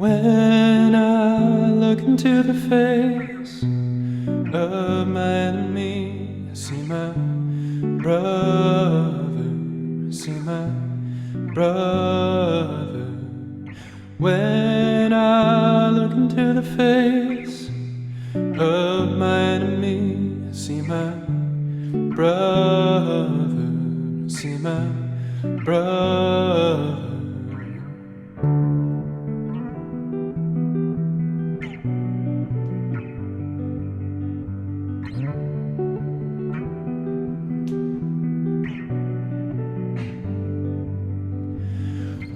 When I look into the face of my enemy, I see my brother, I see my brother. When I look into the face of my enemy, I see my brother, I see my brother.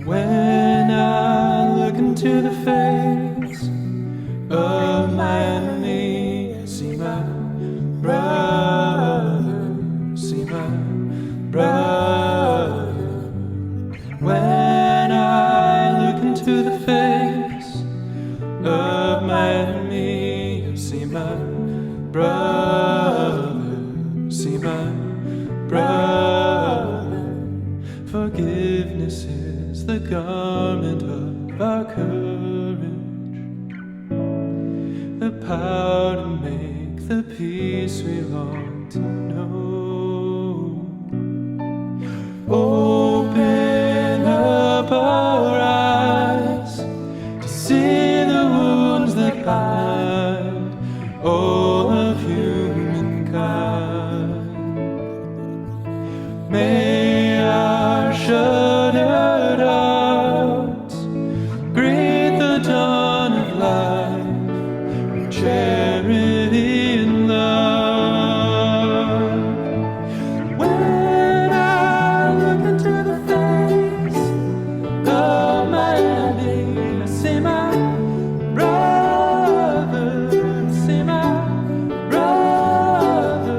When I look into the face of my enemy, I see my brother, I see my brother. When I look into the face of my enemy, I see my brother, I see my brother. Forgiveness is the garment of our courage, the power to make the peace we long to know. Open up our eyes to see the wounds that bind all of humankind. May our shuttered hearts greet the dawn of life with charity and love. When I look into the face of my enemy, I see my brother, I see my brother.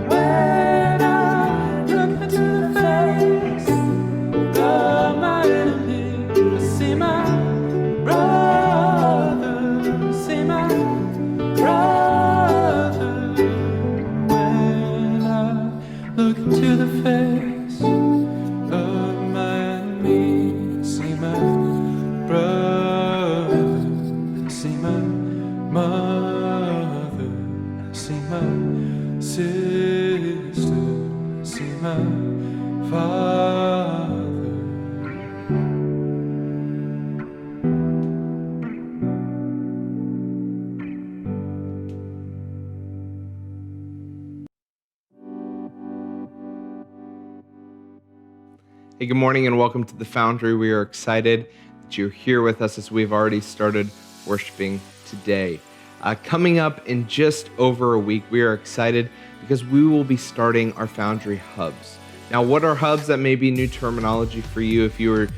When I look into the face of my enemy, I see my brother, I see my brother. When I look into the face of my enemy, I see my brother, I see my mother, I see my sister, I see my father. Hey, good morning and welcome to the Foundry. We are excited that you're here with us as we've already started worshiping today. Coming up in just over a week, we are excited because we will be starting our Foundry hubs. Now, what are hubs? That may be new terminology for you if you were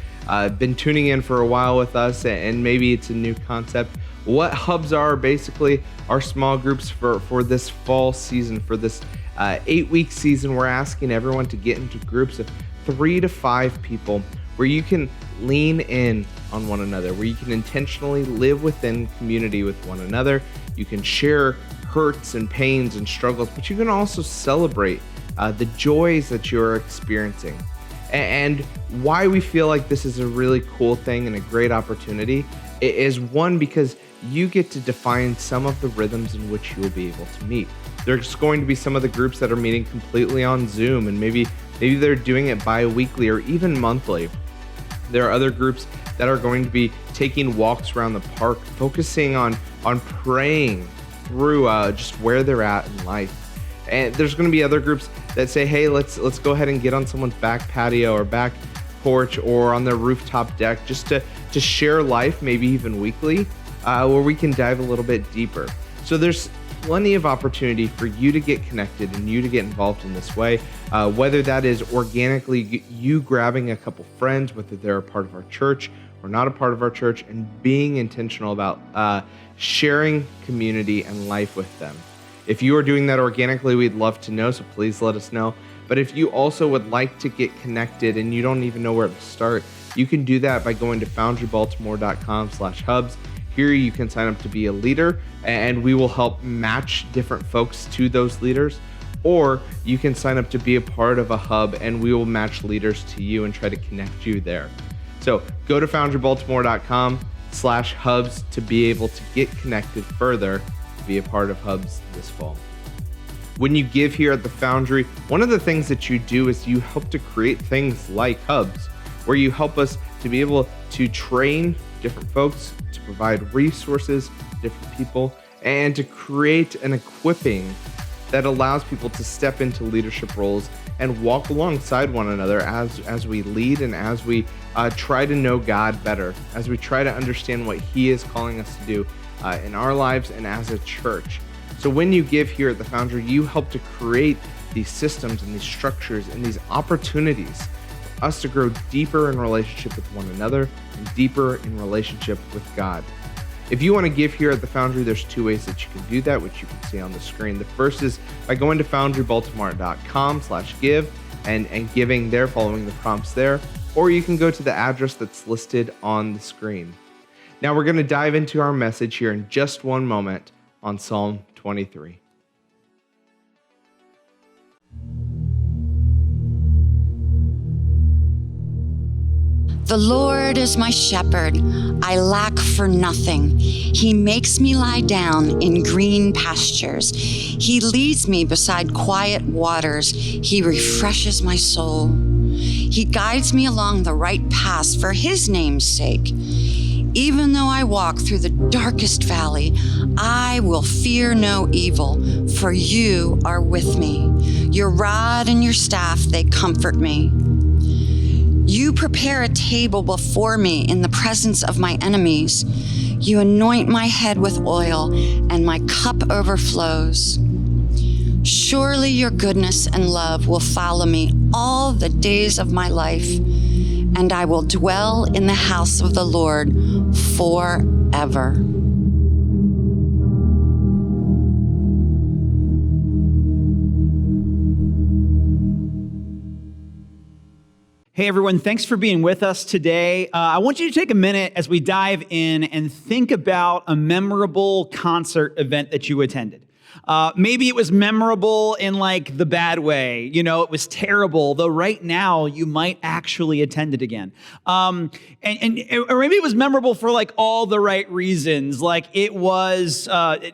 been tuning in for a while with us and maybe it's a new concept. What hubs are basically our small groups for this fall season, for this 8-week season. We're asking everyone to get into groups of 3 to 5 people where you can lean in on one another, where you can intentionally live within community with one another. You can share hurts and pains and struggles, but you can also celebrate the joys that you're experiencing. And why we feel like this is a really cool thing and a great opportunity is, one, because you get to define some of the rhythms in which you will be able to meet. There's going to be some of the groups that are meeting completely on Zoom, and maybe they're doing it bi-weekly or even monthly. There are other groups that are going to be taking walks around the park, focusing on praying through just where they're at in life. And there's going to be other groups that say, hey, let's go ahead and get on someone's back patio or back porch or on their rooftop deck just to share life, maybe even weekly, where we can dive a little bit deeper. So there's plenty of opportunity for you to get connected and you to get involved in this way, whether that is organically you grabbing a couple friends, whether they're a part of our church or not a part of our church, and being intentional about sharing community and life with them. If you are doing that organically, we'd love to know, so please let us know. But if you also would like to get connected and you don't even know where to start, you can do that by going to foundrybaltimore.com/hubs. Here you can sign up to be a leader, and we will help match different folks to those leaders. Or you can sign up to be a part of a hub, and we will match leaders to you and try to connect you there. So go to foundrybaltimore.com, Foundry.com/hubs to be able to get connected further to be a part of Hubs this fall. When you give here at the Foundry, one of the things that you do is you help to create things like Hubs, where you help us to be able to train different folks, to provide resources to different people, and to create an equipping that allows people to step into leadership roles and walk alongside one another as we lead and as we try to know God better, as we try to understand what He is calling us to do in our lives and as a church. So when you give here at the Foundry, you help to create these systems and these structures and these opportunities for us to grow deeper in relationship with one another and deeper in relationship with God. If you want to give here at the Foundry, there's two ways that you can do that, which you can see on the screen. The first is by going to foundrybaltimore.com/give and giving there, following the prompts there, or you can go to the address that's listed on the screen. Now we're going to dive into our message here in just one moment on Psalm 23. The Lord is my shepherd. I lack for nothing. He makes me lie down in green pastures. He leads me beside quiet waters. He refreshes my soul. He guides me along the right paths for His name's sake. Even though I walk through the darkest valley, I will fear no evil, for You are with me. Your rod and Your staff, they comfort me. You prepare a table before me in the presence of my enemies. You anoint my head with oil, and my cup overflows. Surely Your goodness and love will follow me all the days of my life, and I will dwell in the house of the Lord forever. Hey everyone, thanks for being with us today. I want you to take a minute as we dive in and think about a memorable concert event that you attended. Maybe it was memorable in like the bad way, it was terrible, though right now you might actually attend it again. Or maybe it was memorable for like all the right reasons, like it was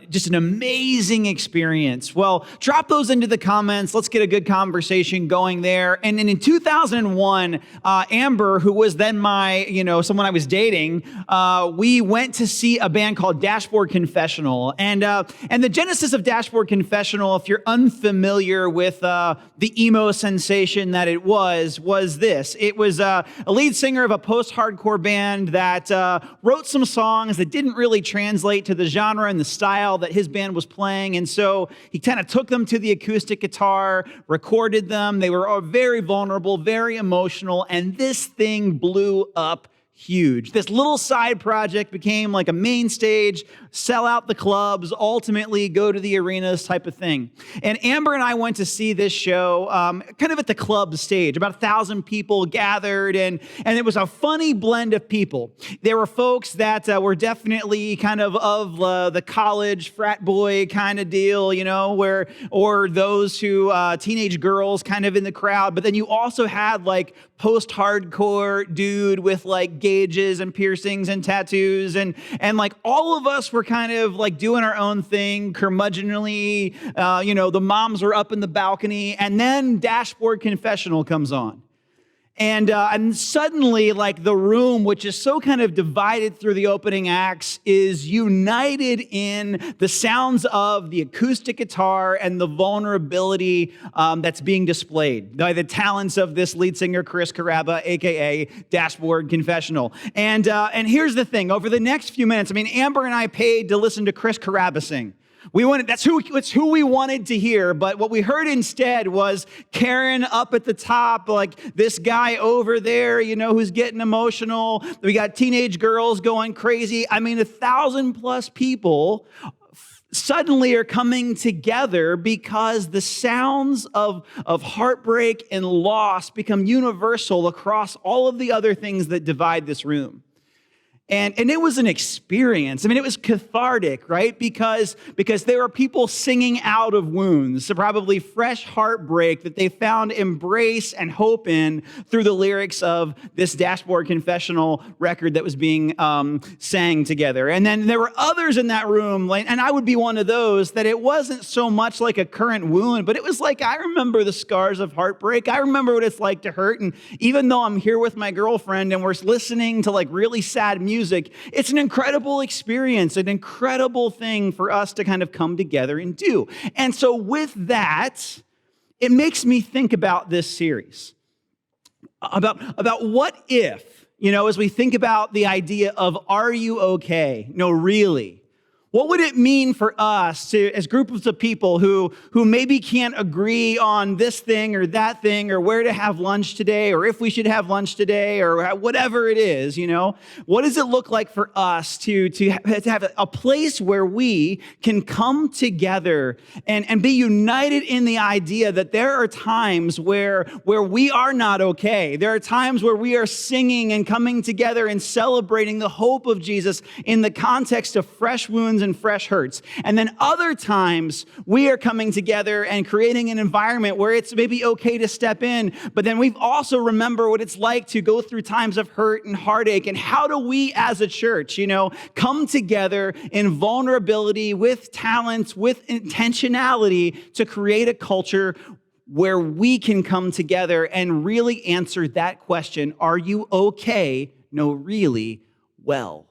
just an amazing experience. Well, drop those into the comments. Let's get a good conversation going there. And in 2001, Amber, who was then my, someone I was dating, we went to see a band called Dashboard Confessional. And the genesis of Dashboard Confessional, if you're unfamiliar with the emo sensation that it was this. It was a lead singer of a post-hardcore band that wrote some songs that didn't really translate to the genre and the style that his band was playing. And so he kind of took them to the acoustic guitar, recorded them. They were all very vulnerable, very emotional, and this thing blew up huge. This little side project became like a main stage, sell out the clubs, ultimately go to the arenas type of thing. And Amber and I went to see this show kind of at the club stage. About 1,000 people gathered, and it was a funny blend of people. There were folks that were definitely kind of the college frat boy kind of deal, or those who, teenage girls kind of in the crowd. But then you also had like post-hardcore dude with like gauges and piercings and tattoos, and like all of us were kind of like doing our own thing, curmudgeonly. The moms were up in the balcony, and then Dashboard Confessional comes on. And suddenly, like the room, which is so kind of divided through the opening acts, is united in the sounds of the acoustic guitar and the vulnerability that's being displayed by the talents of this lead singer, Chris Carrabba, aka Dashboard Confessional. And here's the thing: over the next few minutes, Amber and I paid to listen to Chris Carrabba sing. That's who we wanted to hear, but what we heard instead was Karen up at the top, like this guy over there, who's getting emotional. We got teenage girls going crazy. 1,000+ people suddenly are coming together because the sounds of heartbreak and loss become universal across all of the other things that divide this room. And it was an experience. I mean, it was cathartic, right? Because there were people singing out of wounds, so probably fresh heartbreak that they found embrace and hope in through the lyrics of this dashboard confessional record that was being sang together. And then there were others in that room, and I would be one of those, that it wasn't so much like a current wound, but it was like, I remember the scars of heartbreak. I remember what it's like to hurt. And even though I'm here with my girlfriend and we're listening to like really sad music, it's an incredible experience, an incredible thing for us to kind of come together and do. And so with that, it makes me think about this series, about what if, as we think about the idea of, are you okay? No, really. What would it mean for us to, as groups of people who maybe can't agree on this thing or that thing, or where to have lunch today, or if we should have lunch today, or whatever it is, what does it look like for us to have a place where we can come together and be united in the idea that there are times where we are not okay. There are times where we are singing and coming together and celebrating the hope of Jesus in the context of fresh wounds and fresh hurts. And then other times we are coming together and creating an environment where it's maybe okay to step in, but then we've also remember what it's like to go through times of hurt and heartache. And how do we as a church, come together in vulnerability, with talents, with intentionality to create a culture where we can come together and really answer that question, are you okay? No, really well.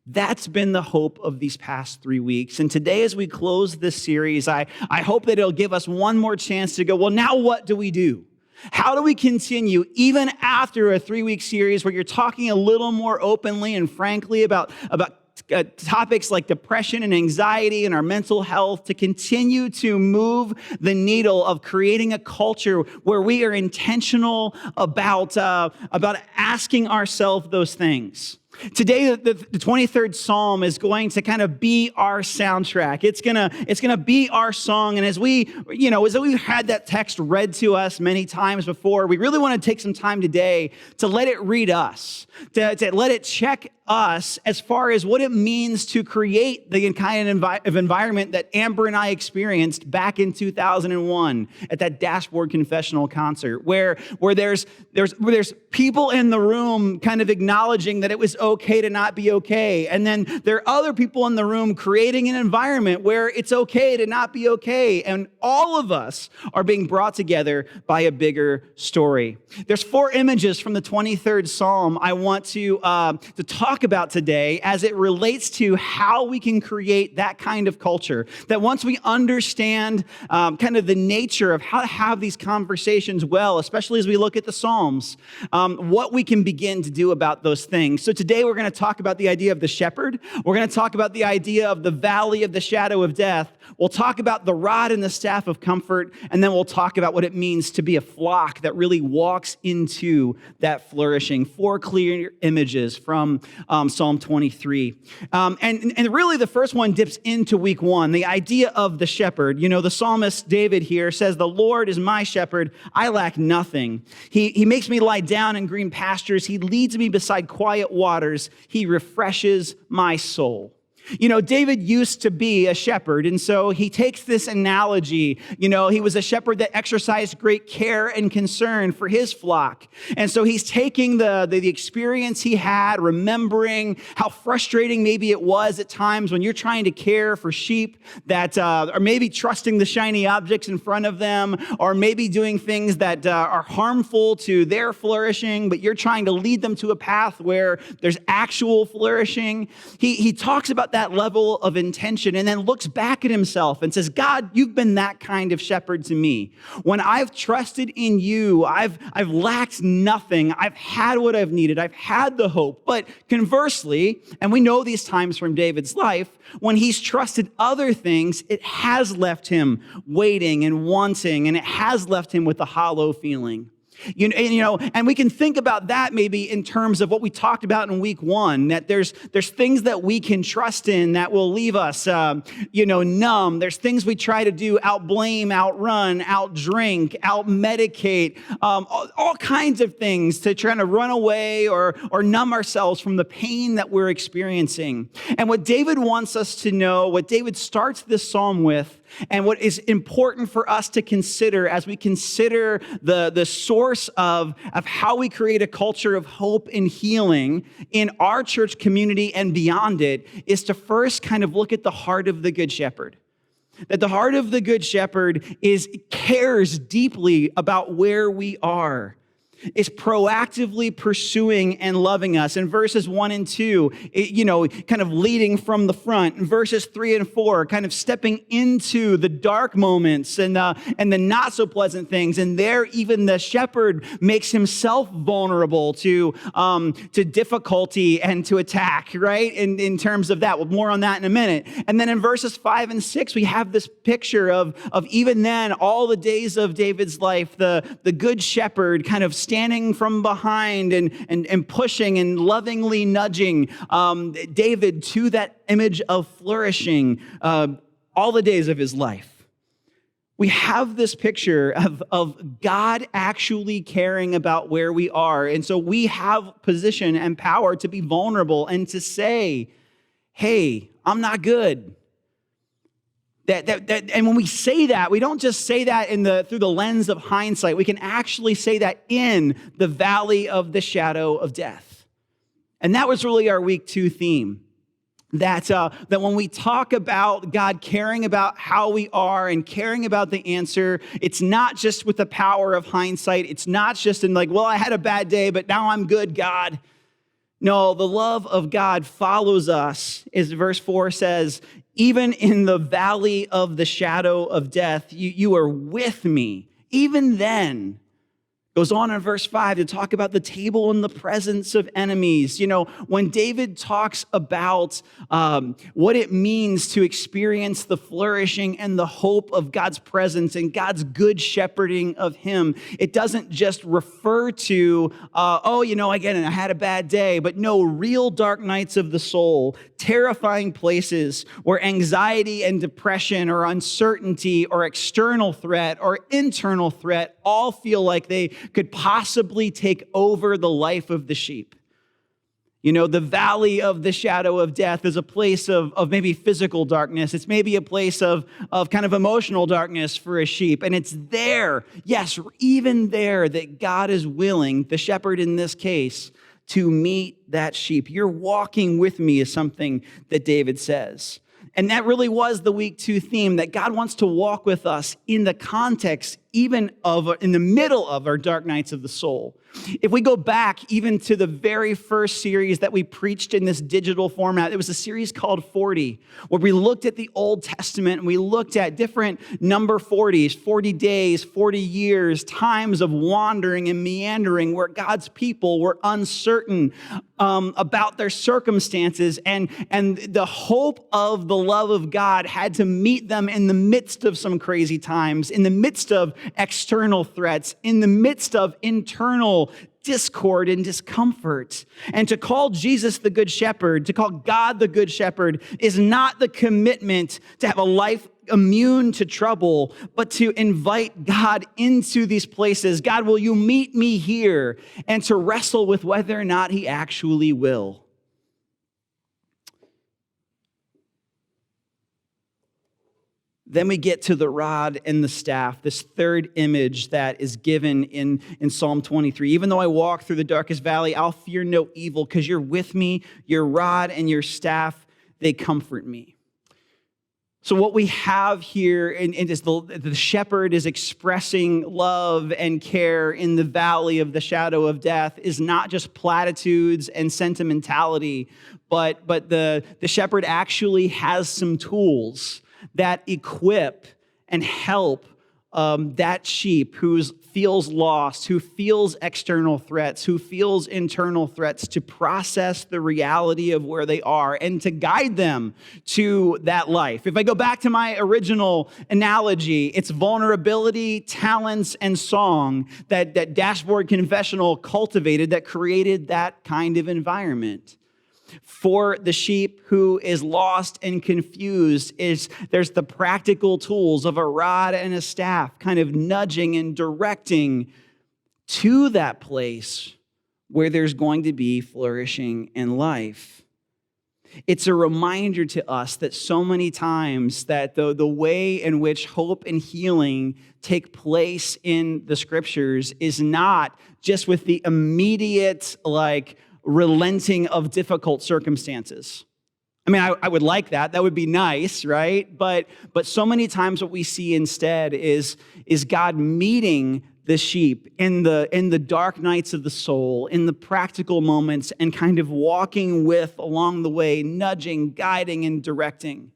That's been the hope of these past 3 weeks. And today, as we close this series, I hope that it'll give us one more chance to go, well, now what do we do? How do we continue, even after a 3-week series where you're talking a little more openly and frankly about topics like depression and anxiety and our mental health, to continue to move the needle of creating a culture where we are intentional about asking ourselves those things? Today, the 23rd Psalm is going to kind of be our soundtrack. It's gonna be our song. And as we've had that text read to us many times before, we really want to take some time today to let it read us, to let it check us as far as what it means to create the kind of environment that Amber and I experienced back in 2001 at that dashboard confessional concert, where there's people in the room kind of acknowledging that it was okay to not be okay. And then there are other people in the room creating an environment where it's okay to not be okay. And all of us are being brought together by a bigger story. There's 4 images from the 23rd Psalm I want to talk about today as it relates to how we can create that kind of culture. That once we understand kind of the nature of how to have these conversations well, especially as we look at the Psalms, what we can begin to do about those things. So today we're going to talk about the idea of the shepherd. We're going to talk about the idea of the valley of the shadow of death. We'll talk about the rod and the staff of comfort, and then we'll talk about what it means to be a flock that really walks into that flourishing. 4 clear images from Psalm 23. And really the first one dips into week 1, the idea of the shepherd. The psalmist David here says, "The Lord is my shepherd, I lack nothing. He makes me lie down in green pastures. He leads me beside quiet waters. He refreshes my soul." David used to be a shepherd, and so he takes this analogy. He was a shepherd that exercised great care and concern for his flock. And so he's taking the experience he had, remembering how frustrating maybe it was at times when you're trying to care for sheep that are maybe trusting the shiny objects in front of them, or maybe doing things that are harmful to their flourishing, but you're trying to lead them to a path where there's actual flourishing. He talks about that level of intention and then looks back at himself and says, God, you've been that kind of shepherd to me. When I've trusted in you, I've lacked nothing. I've had what I've needed. I've had the hope. But conversely, and we know these times from David's life, when he's trusted other things, it has left him waiting and wanting, and it has left him with a hollow feeling. And we can think about that maybe in terms of what we talked about in week 1, that there's things that we can trust in that will leave us, numb. There's things we try to do, out-blame, outrun, out-drink, out-medicate, all kinds of things to try to run away or numb ourselves from the pain that we're experiencing. And what David wants us to know, what David starts this psalm with, and what is important for us to consider as we consider the source of how we create a culture of hope and healing in our church community and beyond it, is to first kind of look at the heart of the Good Shepherd. That the heart of the Good Shepherd cares deeply about where we are, is proactively pursuing and loving us. In verses 1 and 2, kind of leading from the front. In verses 3 and 4, kind of stepping into the dark moments and the not so pleasant things. And there, even the shepherd makes himself vulnerable to difficulty and to attack, right? In terms of that. Well, more on that in a minute. And then in verses 5 and 6, we have this picture of even then, all the days of David's life, the Good Shepherd kind of standing from behind and pushing and lovingly nudging David to that image of flourishing all the days of his life. We have this picture of God actually caring about where we are. And so we have position and power to be vulnerable and to say, hey, I'm not good. And when we say that, we don't just say that through the lens of hindsight. We can actually say that in the valley of the shadow of death. And that was really our week 2 theme. That when we talk about God caring about how we are and caring about the answer, it's not just with the power of hindsight. It's not just in I had a bad day, but now I'm good, God. No, the love of God follows us, as verse 4 says, even in the valley of the shadow of death, you are with me. Even then, goes on in verse 5 to talk about the table in the presence of enemies. When David talks about what it means to experience the flourishing and the hope of God's presence and God's good shepherding of him, it doesn't just refer to, again, I had a bad day, but no, real dark nights of the soul, terrifying places where anxiety and depression or uncertainty or external threat or internal threat all feel like they could possibly take over the life of the sheep. The valley of the shadow of death is a place of maybe physical darkness. It's maybe a place of kind of emotional darkness for a sheep. And it's there, yes, even there, that God is willing, the shepherd in this case, to meet that sheep. You're walking with me is something that David says. And that really was the week 2 theme, that God wants to walk with us in the context, even in the middle of our dark nights of the soul. If we go back even to the very first series that we preached in this digital format, it was a series called 40, where we looked at the Old Testament and we looked at different number 40s, 40 days, 40 years, times of wandering and meandering where God's people were uncertain about their circumstances, and the hope of the love of God had to meet them in the midst of some crazy times, in the midst of external threats, in the midst of internal discord and discomfort. And to call Jesus the Good Shepherd, to call God the Good Shepherd, is not the commitment to have a life immune to trouble, but to invite God into these places. God, will you meet me here? And to wrestle with whether or not he actually will. Then we get to the rod and the staff, this third image that is given in Psalm 23. Even though I walk through the darkest valley, I'll fear no evil because you're with me, your rod and your staff, they comfort me. So what we have here is the shepherd is expressing love and care in the valley of the shadow of death is not just platitudes and sentimentality, but the shepherd actually has some tools that equip and help that sheep who feels lost, who feels external threats, who feels internal threats, to process the reality of where they are and to guide them to that life. If I go back to my original analogy, it's vulnerability, talents, and song that Dashboard Confessional cultivated that created that kind of environment. For the sheep who is lost and confused, there's the practical tools of a rod and a staff kind of nudging and directing to that place where there's going to be flourishing in life. It's a reminder to us that so many times that the way in which hope and healing take place in the scriptures is not just with the immediate, relenting of difficult circumstances. I mean, I would like that. That would be nice, right? But so many times what we see instead is God meeting the sheep in the dark nights of the soul, in the practical moments, and kind of walking with along the way, nudging, guiding, and directing.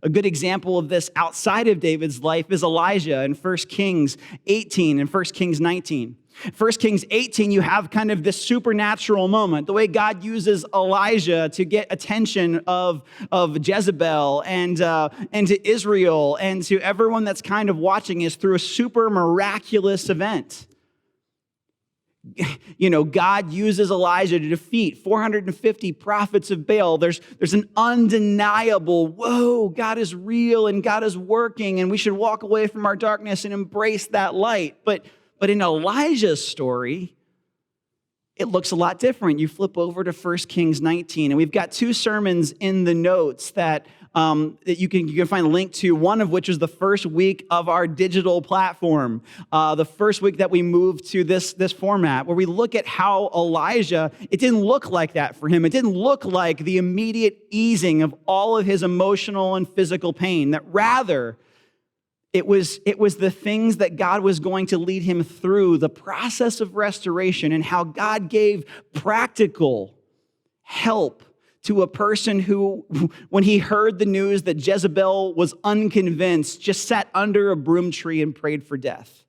A good example of this outside of David's life is Elijah in 1 Kings 18 and 1 Kings 19. 1 Kings 18, you have kind of this supernatural moment, the way God uses Elijah to get attention of Jezebel and to Israel and to everyone that's kind of watching is through a super miraculous event. God uses Elijah to defeat 450 prophets of Baal. There's an undeniable, whoa, God is real and God is working and we should walk away from our darkness and embrace that light. But in Elijah's story, it looks a lot different. You flip over to 1 Kings 19, and we've got two sermons in the notes that you can find a link to, one of which is the first week of our digital platform, the first week that we moved to this format, where we look at how Elijah, it didn't look like that for him. It didn't look like the immediate easing of all of his emotional and physical pain, that rather, it was the things that God was going to lead him through, the process of restoration, and how God gave practical help to a person who, when he heard the news that Jezebel was unconvinced, just sat under a broom tree and prayed for death.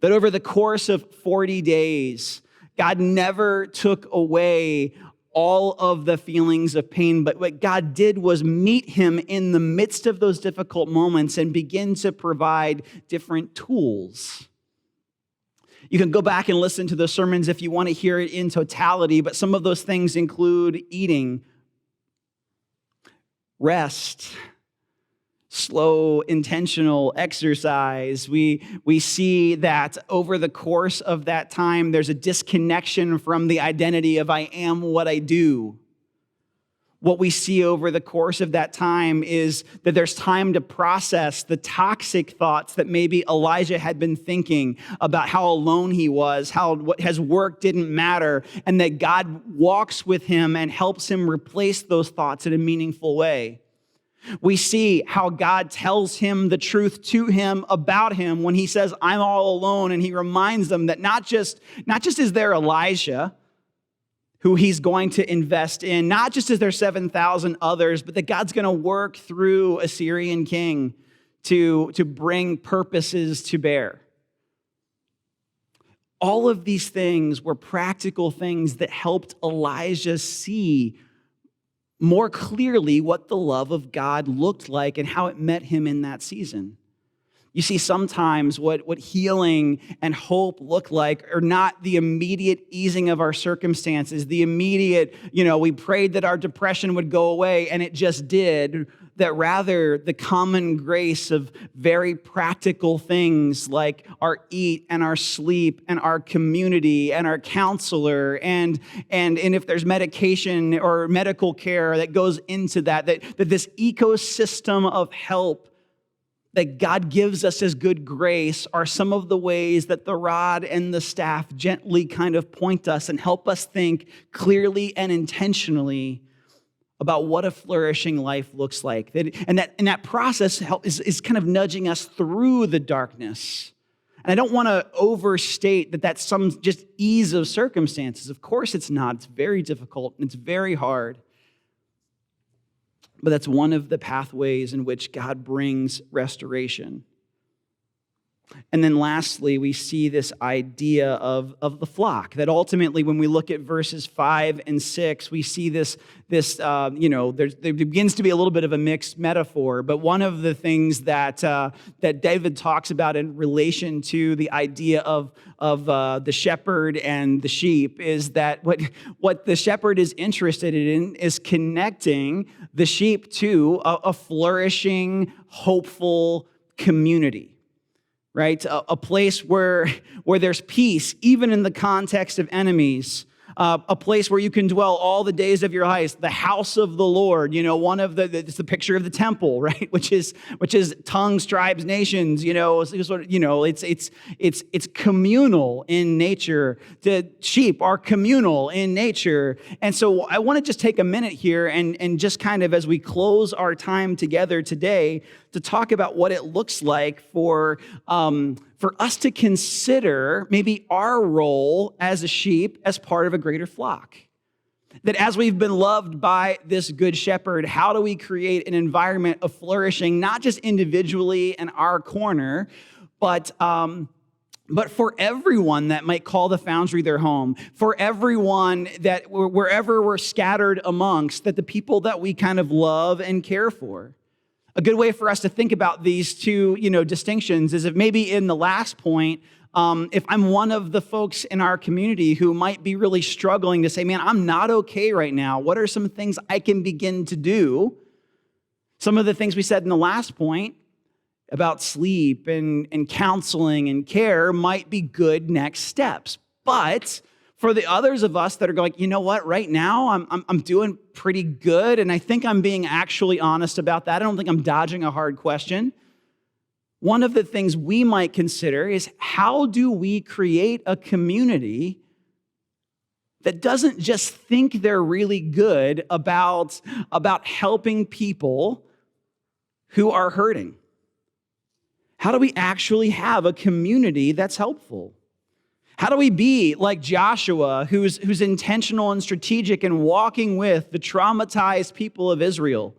That over the course of 40 days, God never took away all of the feelings of pain, but what God did was meet him in the midst of those difficult moments and begin to provide different tools. You can go back and listen to those sermons if you want to hear it in totality, but some of those things include eating, rest, slow, intentional exercise. We see that over the course of that time, there's a disconnection from the identity of I am what I do. What we see over the course of that time is that there's time to process the toxic thoughts that maybe Elijah had been thinking about how alone he was, how what his work didn't matter, and that God walks with him and helps him replace those thoughts in a meaningful way. We see how God tells him the truth to him about him when he says, I'm all alone. And he reminds them that not just is there Elijah, who he's going to invest in, not just is there 7,000 others, but that God's going to work through a Syrian king to bring purposes to bear. All of these things were practical things that helped Elijah see more clearly what the love of God looked like and how it met him in that season. You see, sometimes what healing and hope look like are not the immediate easing of our circumstances, the immediate, we prayed that our depression would go away and it just did, that rather the common grace of very practical things like our eat and our sleep and our community and our counselor and if there's medication or medical care that goes into that this ecosystem of help that God gives us as good grace are some of the ways that the rod and the staff gently kind of point us and help us think clearly and intentionally about what a flourishing life looks like. And that process is kind of nudging us through the darkness. And I don't want to overstate that that's some just ease of circumstances. Of course it's not. It's very difficult and it's very hard. But that's one of the pathways in which God brings restoration. And then lastly, we see this idea of the flock, that ultimately when we look at verses 5 and 6, we see this there begins to be a little bit of a mixed metaphor. But one of the things that David talks about in relation to the idea of the shepherd and the sheep is that what the shepherd is interested in is connecting the sheep to a flourishing, hopeful community. Right? A place where there's peace, even in the context of enemies. A place where you can dwell all the days of your life, the house of the Lord. It's the picture of the temple, right? Which is tongues, tribes, nations. It's communal in nature. The sheep are communal in nature, and so I want to just take a minute here and just kind of as we close our time together today to talk about what it looks like for us to consider maybe our role as a sheep as part of a greater flock. That as we've been loved by this good shepherd, how do we create an environment of flourishing, not just individually in our corner, but for everyone that might call the Foundry their home, for everyone that wherever we're scattered amongst, that the people that we kind of love and care for. A good way for us to think about these two, distinctions is if maybe in the last point, if I'm one of the folks in our community who might be really struggling to say, man, I'm not okay right now. What are some things I can begin to do? Some of the things we said in the last point about sleep and counseling and care might be good next steps. But for the others of us that are going, you know what, right now I'm doing pretty good, and I think I'm being actually honest about that. I don't think I'm dodging a hard question. One of the things we might consider is how do we create a community that doesn't just think they're really good about helping people who are hurting? How do we actually have a community that's helpful? How do we be like Joshua, who's intentional and strategic in walking with the traumatized people of Israel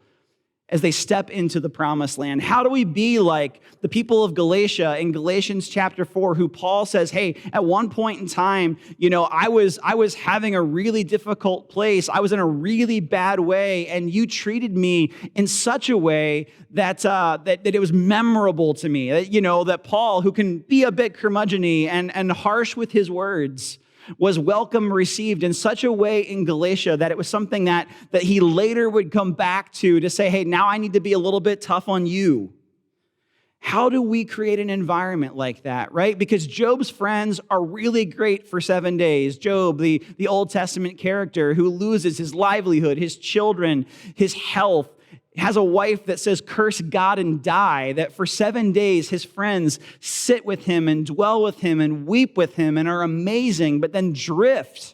as they step into the promised land? How do we be like the people of Galatia in Galatians chapter 4, who Paul says, hey, at one point in time, I was having a really difficult place. I was in a really bad way, and you treated me in such a way that it was memorable to me. That Paul, who can be a bit curmudgeon-y and harsh with his words, was received in such a way in Galatia that it was something that he later would come back to say, hey, now I need to be a little bit tough on you. How do we create an environment like that, right? Because Job's friends are really great for 7 days. Job, the Old Testament character who loses his livelihood, his children, his health, has a wife that says, curse God and die, that for 7 days his friends sit with him and dwell with him and weep with him and are amazing, but then drift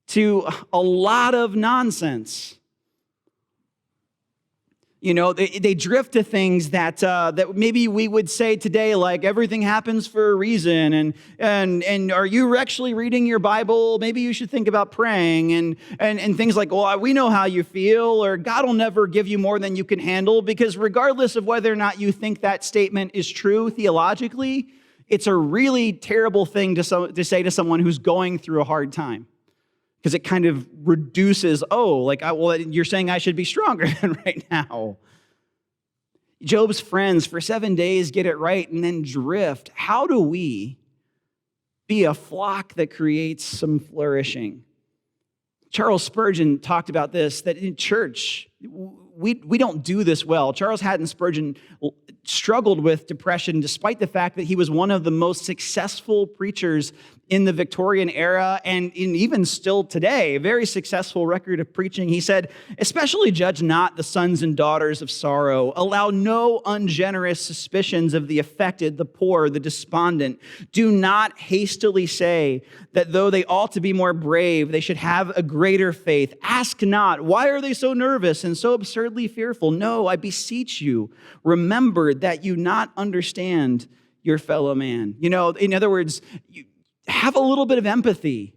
to a lot of nonsense. They drift to things that maybe we would say today, like everything happens for a reason, and are you actually reading your Bible? Maybe you should think about praying, and things like, well, we know how you feel, or God will never give you more than you can handle, because regardless of whether or not you think that statement is true theologically, it's a really terrible thing to say to someone who's going through a hard time. Because it kind of reduces, you're saying I should be stronger than right now. Job's friends for 7 days get it right and then drift. How do we be a flock that creates some flourishing? Charles Spurgeon talked about this, that in church, we don't do this well. Charles Haddon Spurgeon struggled with depression despite the fact that he was one of the most successful preachers in the Victorian era, and even still today, a very successful record of preaching. He said, especially judge not the sons and daughters of sorrow. Allow no ungenerous suspicions of the affected, the poor, the despondent. Do not hastily say that though they ought to be more brave, they should have a greater faith. Ask not, why are they so nervous and so absurdly fearful? No, I beseech you, remember that you not understand your fellow man. In other words, have a little bit of empathy.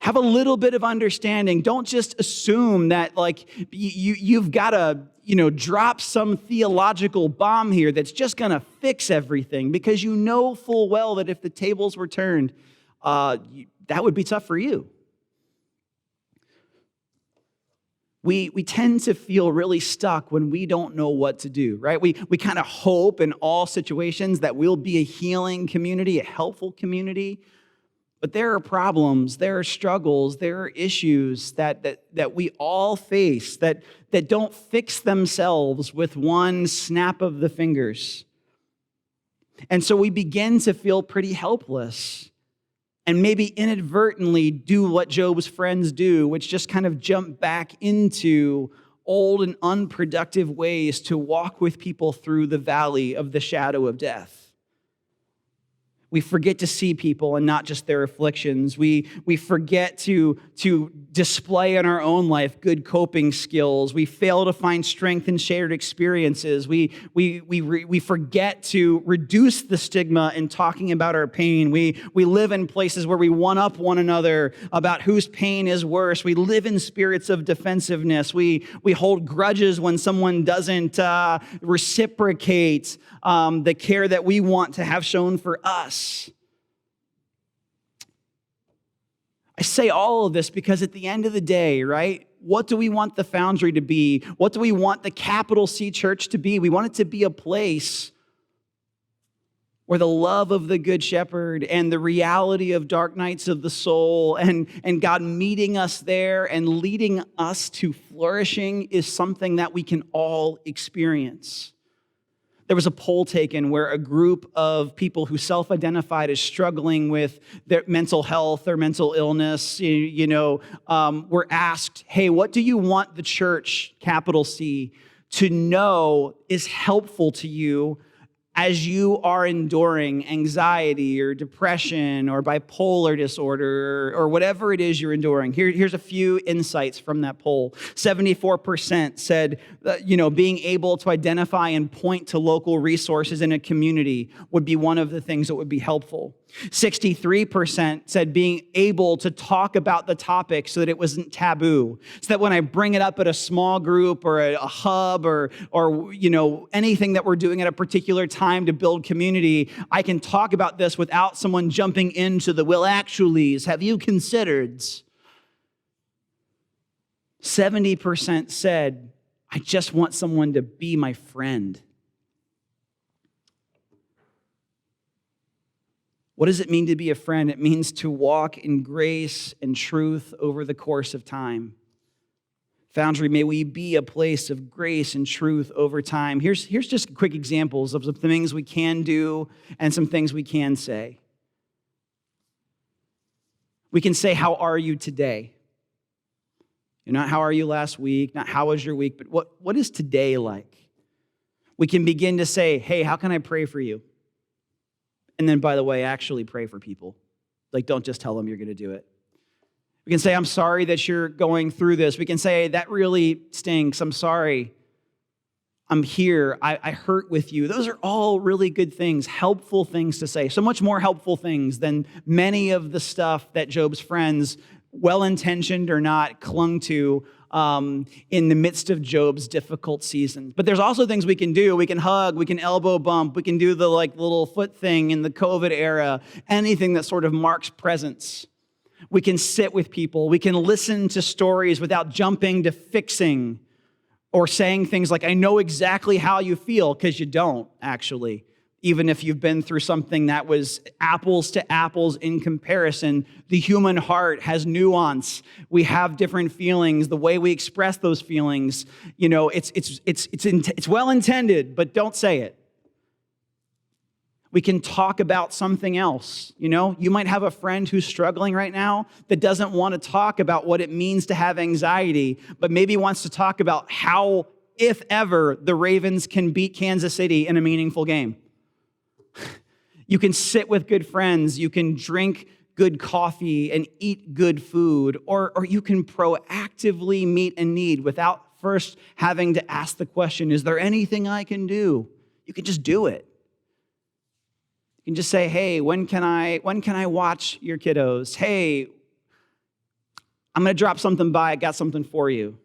Have a little bit of understanding. Don't just assume that like you've got to, drop some theological bomb here that's just going to fix everything, because you know full well that if the tables were turned, that would be tough for you. We tend to feel really stuck when we don't know what to do, right? We kind of hope in all situations that we'll be a healing community, a helpful community. But there are problems, there are struggles, there are issues that we all face that don't fix themselves with one snap of the fingers. And so we begin to feel pretty helpless and maybe inadvertently do what Job's friends do, which just kind of jump back into old and unproductive ways to walk with people through the valley of the shadow of death. We forget to see people and not just their afflictions. We forget to display in our own life good coping skills. We fail to find strength in shared experiences. We forget to reduce the stigma in talking about our pain. We live in places where we one-up one another about whose pain is worse. We live in spirits of defensiveness. We hold grudges when someone doesn't reciprocate the care that we want to have shown for us. I say all of this because at the end of the day, right, what do we want the Foundry to be? What do we want the capital C church to be? We want it to be a place where the love of the Good Shepherd and the reality of dark nights of the soul and God meeting us there and leading us to flourishing is something that we can all experience. There was a poll taken where a group of people who self-identified as struggling with their mental health or mental illness, were asked, hey, what do you want the church, capital C, to know is helpful to you as you are enduring anxiety or depression or bipolar disorder or whatever it is you're enduring? Here's a few insights from that poll. 74% said, being able to identify and point to local resources in a community would be one of the things that would be helpful. 63% said being able to talk about the topic so that it wasn't taboo. So that when I bring it up at a small group or a hub or anything that we're doing at a particular time to build community, I can talk about this without someone jumping into the well actuallys. Have you considered? 70% said, I just want someone to be my friend. What does it mean to be a friend? It means to walk in grace and truth over the course of time. Foundry, may we be a place of grace and truth over time. Here's just quick examples of some things we can do and some things we can say. We can say, how are you today? Not how are you last week, not how was your week, but what is today like? We can begin to say, hey, how can I pray for you? And then, by the way, actually pray for people. Like, don't just tell them you're going to do it. We can say, I'm sorry that you're going through this. We can say, that really stinks. I'm sorry. I'm here. I hurt with you. Those are all really good things, helpful things to say. So much more helpful things than many of the stuff that Job's friends, well-intentioned or not, clung to in the midst of Job's difficult season. But there's also things we can do. We can hug, we can elbow bump, we can do the little foot thing in the COVID era, anything that sort of marks presence. We can sit with people. We can listen to stories without jumping to fixing or saying things like, I know exactly how you feel, because you don't, actually. Even if you've been through something that was apples to apples in comparison, the human heart has nuance. We have different feelings. The way we express those feelings, it's well intended, but don't say it. We can talk about something else. You might have a friend who's struggling right now that doesn't want to talk about what it means to have anxiety, but maybe wants to talk about how, if ever, the Ravens can beat Kansas City in a meaningful game. You can sit with good friends, you can drink good coffee and eat good food, or you can proactively meet a need without first having to ask the question, is there anything I can do? You can just do it. You can just say, hey, when can I watch your kiddos? Hey, I'm going to drop something by. I got something for you.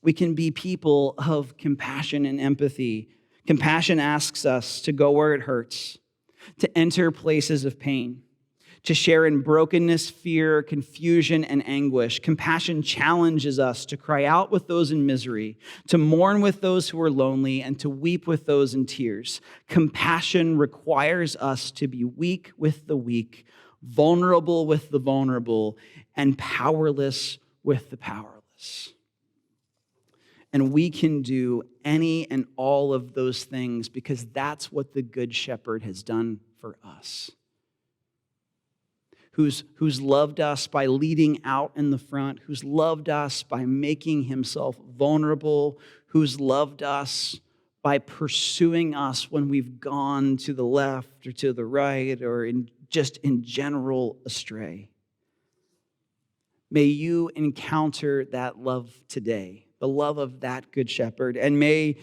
We can be people of compassion and empathy. Compassion asks us to go where it hurts, to enter places of pain, to share in brokenness, fear, confusion, and anguish. Compassion challenges us to cry out with those in misery, to mourn with those who are lonely, and to weep with those in tears. Compassion requires us to be weak with the weak, vulnerable with the vulnerable, and powerless with the powerless. And we can do any and all of those things because that's what the Good Shepherd has done for us. Who's loved us by leading out in the front, who's loved us by making himself vulnerable, who's loved us by pursuing us when we've gone to the left or to the right or just in general astray. May you encounter that love today, the love of that Good Shepherd, and may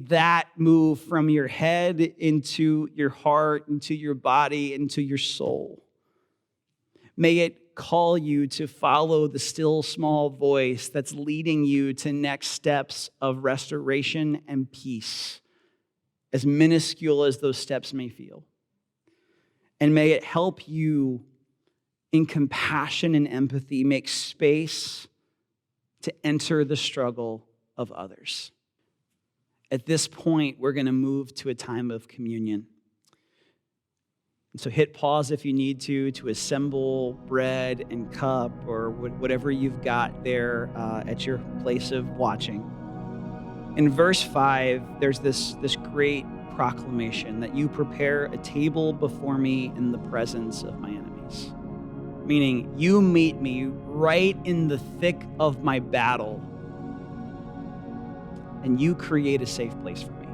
that move from your head into your heart, into your body, into your soul. May it call you to follow the still small voice that's leading you to next steps of restoration and peace, as minuscule as those steps may feel. And may it help you in compassion and empathy make space to enter the struggle of others. At this point, we're going to move to a time of communion. And so hit pause if you need to assemble bread and cup or whatever you've got there at your place of watching. In verse 5, there's this great proclamation that you prepare a table before me in the presence of my enemies. Meaning, you meet me right in the thick of my battle, and you create a safe place for me.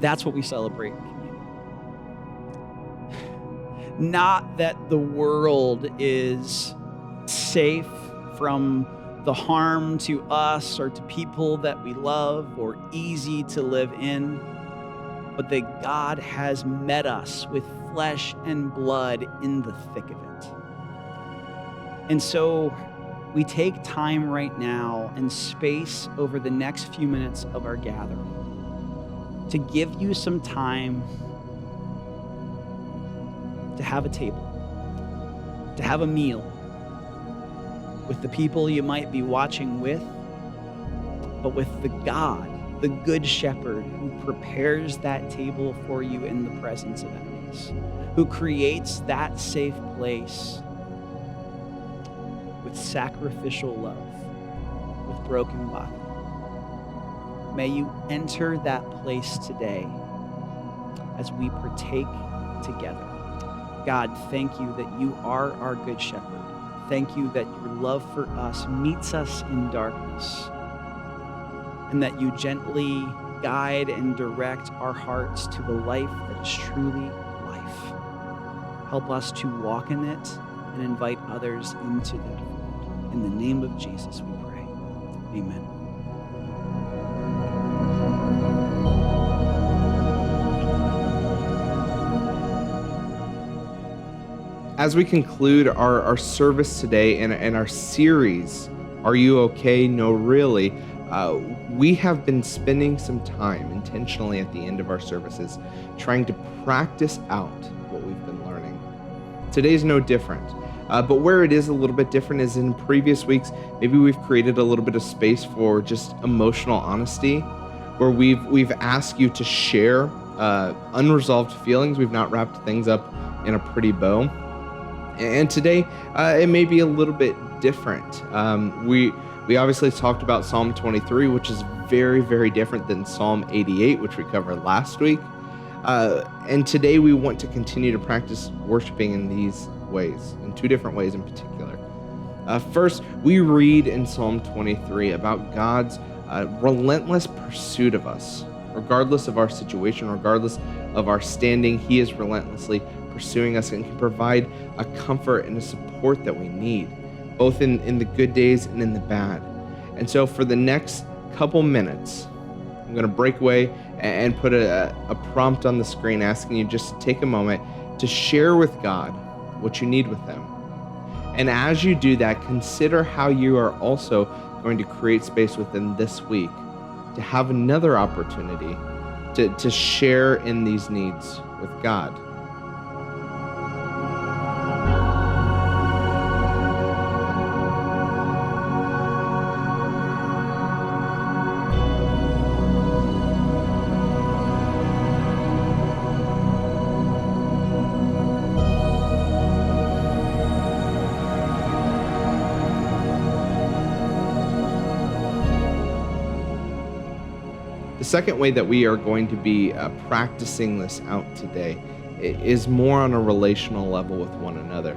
That's what we celebrate in communion. Not that the world is safe from the harm to us or to people that we love or easy to live in, but that God has met us with flesh and blood in the thick of it. And so we take time right now and space over the next few minutes of our gathering to give you some time to have a table, to have a meal with the people you might be watching with, but with the God, the Good Shepherd, who prepares that table for you in the presence of enemies, who creates that safe place with sacrificial love, with broken body. May you enter that place today as we partake together. God, thank you that you are our Good Shepherd. Thank you that your love for us meets us in darkness, and that you gently guide and direct our hearts to the life that is truly life. Help us to walk in it and invite others into that fold. In the name of Jesus we pray. Amen. As we conclude our service today and our series, Are You Okay? No, Really? We have been spending some time intentionally at the end of our services trying to practice out what we've been learning. Today's no different, but where it is a little bit different is in previous weeks, maybe we've created a little bit of space for just emotional honesty, where we've asked you to share unresolved feelings. We've not wrapped things up in a pretty bow. And today, it may be a little bit different. We obviously talked about Psalm 23, which is very, very different than Psalm 88, which we covered last week. And today we want to continue to practice worshiping in these ways, in two different ways in particular. First, we read in Psalm 23 about God's relentless pursuit of us. Regardless of our situation, regardless of our standing, He is relentlessly pursuing us and can provide a comfort and a support that we need, both in the good days and in the bad. And so for the next couple minutes, I'm going to break away and put a prompt on the screen asking you just to take a moment to share with God what you need with them. And as you do that, consider how you are also going to create space within this week to have another opportunity to share in these needs with God. The second way that we are going to be practicing this out today is more on a relational level with one another.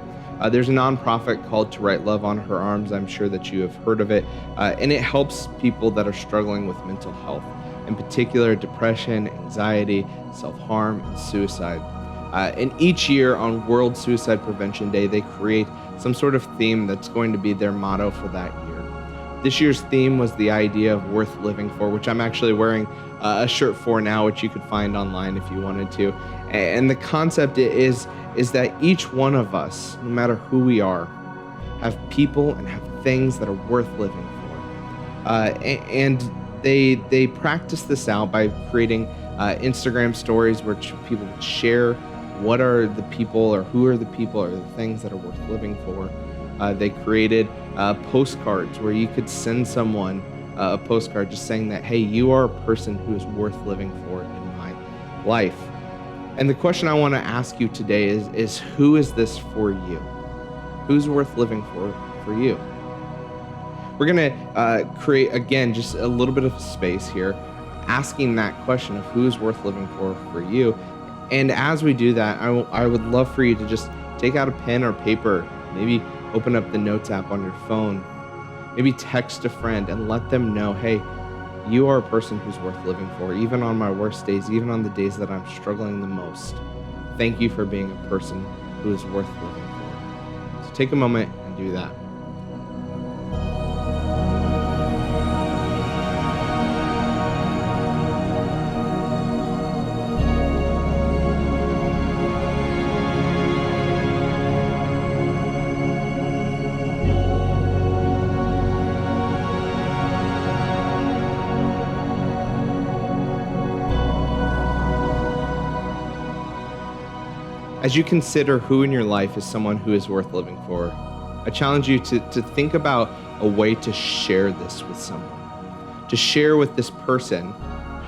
There's a nonprofit called To Write Love on Her Arms. I'm sure that you have heard of it. And it helps people that are struggling with mental health, in particular depression, anxiety, self-harm, and suicide. And each year on World Suicide Prevention Day, they create some sort of theme that's going to be their motto for that year. This year's theme was the idea of worth living for, which I'm actually wearing a shirt for now, which you could find online if you wanted to. And the concept is that each one of us, no matter who we are, have people and have things that are worth living for. And they practice this out by creating Instagram stories where people share what are the people or who are the people or the things that are worth living for. They created postcards where you could send someone a postcard just saying that, hey, you are a person who is worth living for in my life. And the question I want to ask you today is who is this for you? Who's worth living for you? We're going to create, again, just a little bit of space here, asking that question of who's worth living for you. And as we do that, I would love for you to just take out a pen or paper, maybe open up the Notes app on your phone, maybe text a friend and let them know, hey, you are a person who's worth living for, even on my worst days, even on the days that I'm struggling the most. Thank you for being a person who is worth living for. So take a moment and do that. As you consider who in your life is someone who is worth living for, I challenge you to think about a way to share this with someone, to share with this person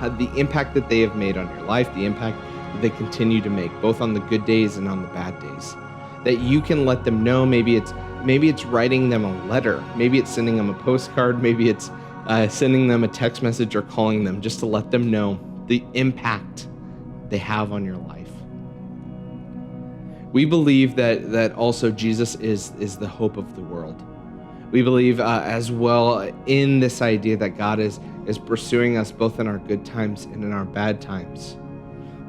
the impact that they have made on your life, the impact that they continue to make, both on the good days and on the bad days. That you can let them know, maybe it's writing them a letter, maybe it's sending them a postcard, maybe it's sending them a text message or calling them just to let them know the impact they have on your life. We believe that also Jesus is the hope of the world. We believe as well in this idea that God is pursuing us both in our good times and in our bad times.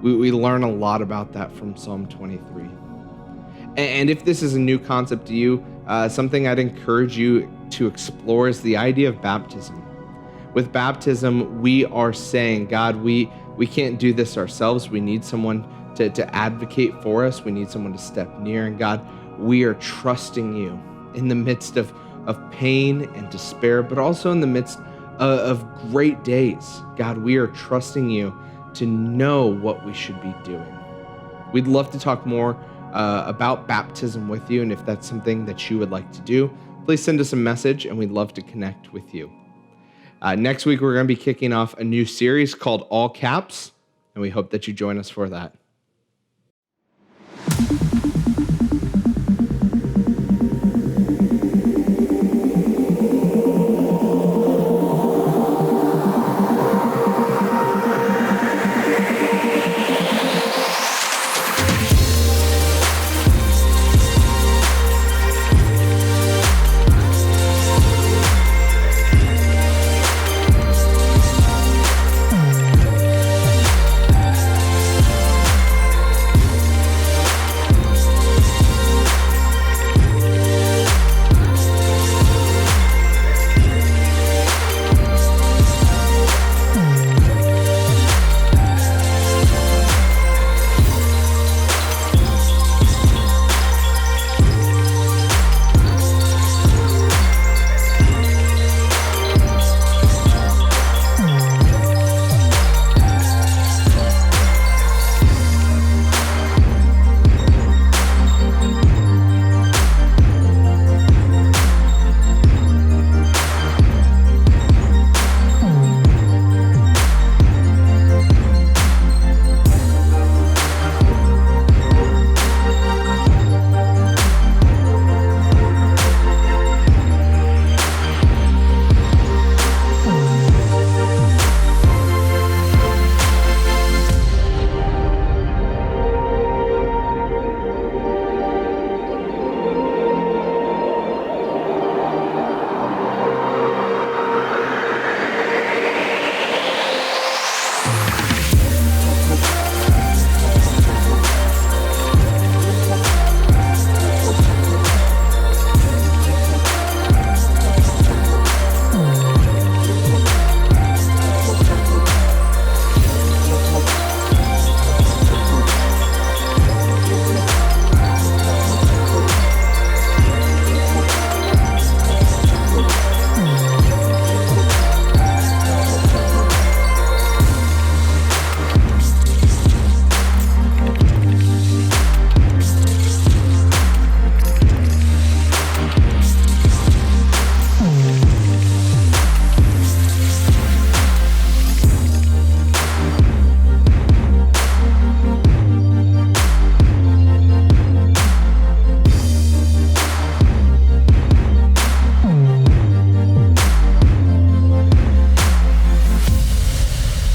We learn a lot about that from Psalm 23. And if this is a new concept to you, something I'd encourage you to explore is the idea of baptism. With baptism, we are saying, God, we can't do this ourselves. We need someone to advocate for us. We need someone to step near. And God, we are trusting you in the midst of pain and despair, but also in the midst of great days. God, we are trusting you to know what we should be doing. We'd love to talk more about baptism with you. And if that's something that you would like to do, please send us a message and we'd love to connect with you. Next week, we're going to be kicking off a new series called All Caps, and we hope that you join us for that.